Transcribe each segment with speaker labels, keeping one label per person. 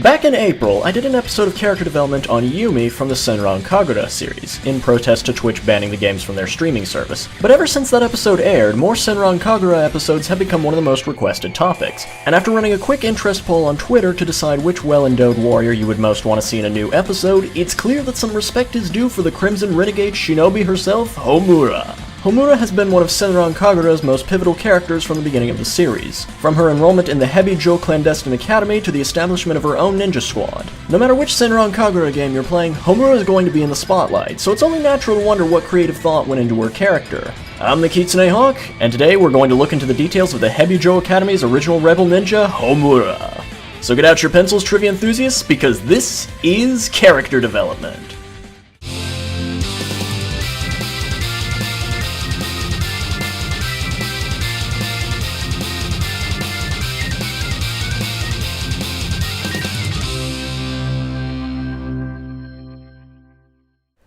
Speaker 1: Back in April, I did an episode of character development on Yumi from the Senran Kagura series, in protest to Twitch banning the games from their streaming service. But ever since that episode aired, more Senran Kagura episodes have become one of the most requested topics. And after running a quick interest poll on Twitter to decide which well-endowed warrior you would most want to see in a new episode, it's clear that some respect is due for the Crimson Renegade Shinobi herself, Homura. Homura has been one of Senran Kagura's most pivotal characters from the beginning of the series, from her enrollment in the Hebijo clandestine academy to the establishment of her own ninja squad. No matter which Senran Kagura game you're playing, Homura is going to be in the spotlight, so it's only natural to wonder what creative thought went into her character. I'm the Kitsune Hawk, and today we're going to look into the details of the Hebijo Academy's original rebel ninja, Homura. So get out your pencils, trivia enthusiasts, because this is character development.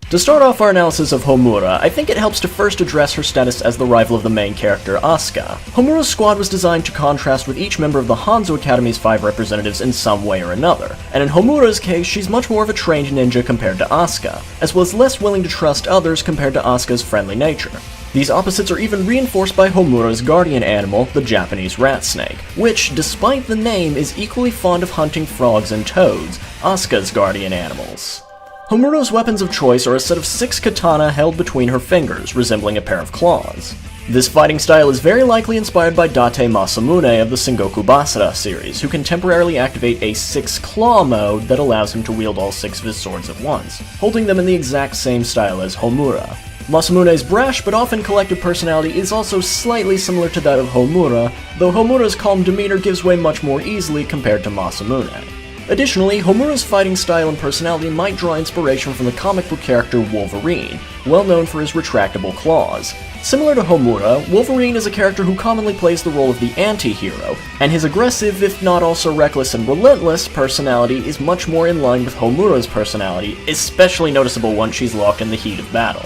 Speaker 1: To start off our analysis of Homura, I think it helps to first address her status as the rival of the main character, Asuka. Homura's squad was designed to contrast with each member of the Hanzo Academy's 5 representatives in some way or another, and in Homura's case, she's much more of a trained ninja compared to Asuka, as well as less willing to trust others compared to Asuka's friendly nature. These opposites are even reinforced by Homura's guardian animal, the Japanese rat snake, which, despite the name, is equally fond of hunting frogs and toads, Asuka's guardian animals. Homura's weapons of choice are a set of 6 katana held between her fingers, resembling a pair of claws. This fighting style is very likely inspired by Date Masamune of the Sengoku Basara series, who can temporarily activate a 6-claw mode that allows him to wield all 6 of his swords at once, holding them in the exact same style as Homura. Masamune's brash but often collected personality is also slightly similar to that of Homura, though Homura's calm demeanor gives way much more easily compared to Masamune. Additionally, Homura's fighting style and personality might draw inspiration from the comic book character Wolverine, well known for his retractable claws. Similar to Homura, Wolverine is a character who commonly plays the role of the anti-hero, and his aggressive, if not also reckless and relentless, personality is much more in line with Homura's personality, especially noticeable once she's locked in the heat of battle.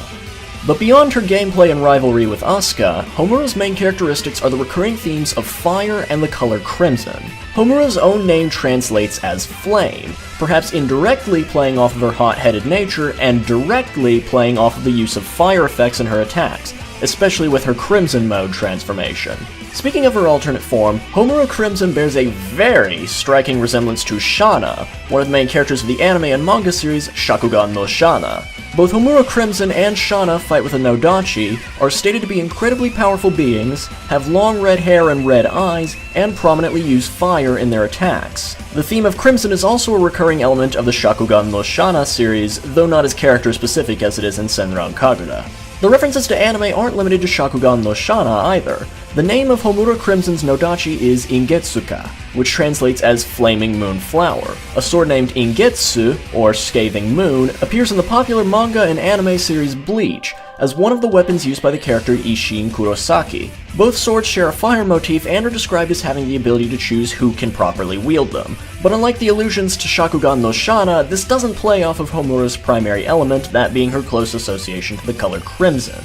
Speaker 1: But beyond her gameplay and rivalry with Asuka, Homura's main characteristics are the recurring themes of fire and the color crimson. Homura's own name translates as flame, perhaps indirectly playing off of her hot-headed nature and directly playing off of the use of fire effects in her attacks, especially with her Crimson mode transformation. Speaking of her alternate form, Homura Crimson bears a very striking resemblance to Shana, one of the main characters of the anime and manga series Shakugan no Shana. Both Homura Crimson and Shana fight with a Nodachi, are stated to be incredibly powerful beings, have long red hair and red eyes, and prominently use fire in their attacks. The theme of Crimson is also a recurring element of the Shakugan no Shana series, though not as character-specific as it is in Senran Kagura. The references to anime aren't limited to Shakugan no Shana either. The name of Homura Crimson's Nodachi is Ingetsuka, which translates as Flaming Moon Flower. A sword named Ingetsu, or Scathing Moon, appears in the popular manga and anime series Bleach, as one of the weapons used by the character Isshin Kurosaki. Both swords share a fire motif and are described as having the ability to choose who can properly wield them. But unlike the allusions to Shakugan no Shana, this doesn't play off of Homura's primary element, that being her close association to the color crimson.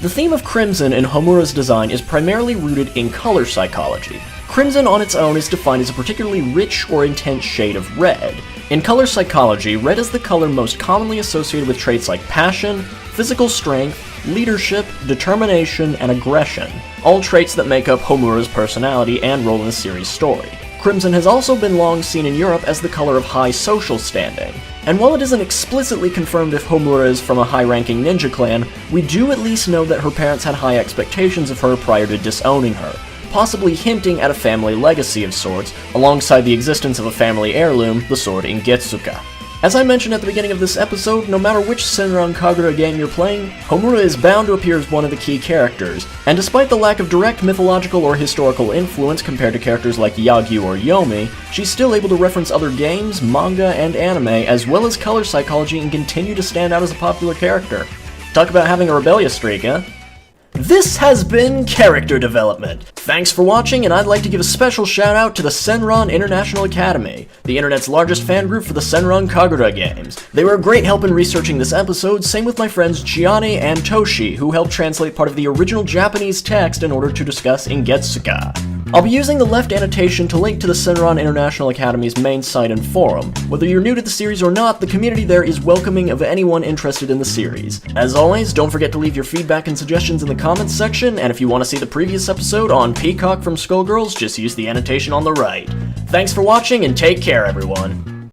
Speaker 1: The theme of crimson in Homura's design is primarily rooted in color psychology. Crimson on its own is defined as a particularly rich or intense shade of red. In color psychology, red is the color most commonly associated with traits like passion, physical strength, leadership, determination, and aggression, all traits that make up Homura's personality and role in the series' story. Crimson has also been long seen in Europe as the color of high social standing, and while it isn't explicitly confirmed if Homura is from a high-ranking ninja clan, we do at least know that her parents had high expectations of her prior to disowning her, possibly hinting at a family legacy of sorts, alongside the existence of a family heirloom, the sword Ingetsuka. As I mentioned at the beginning of this episode, no matter which Senran Kagura game you're playing, Homura is bound to appear as one of the key characters, and despite the lack of direct mythological or historical influence compared to characters like Yagyu or Yomi, she's still able to reference other games, manga, and anime, as well as color psychology, and continue to stand out as a popular character. Talk about having a rebellious streak, huh? This has been Character Development. Thanks for watching, and I'd like to give a special shout out to the Senran International Academy, the internet's largest fan group for the Senran Kagura games. They were a great help in researching this episode, same with my friends Gianni and Toshi, who helped translate part of the original Japanese text in order to discuss Ingetsuka. I'll be using the left annotation to link to the Senran International Academy's main site and forum. Whether you're new to the series or not, the community there is welcoming of anyone interested in the series. As always, don't forget to leave your feedback and suggestions in the comments section, and if you want to see the previous episode on Peacock from Skullgirls, just use the annotation on the right. Thanks for watching, and take care, everyone!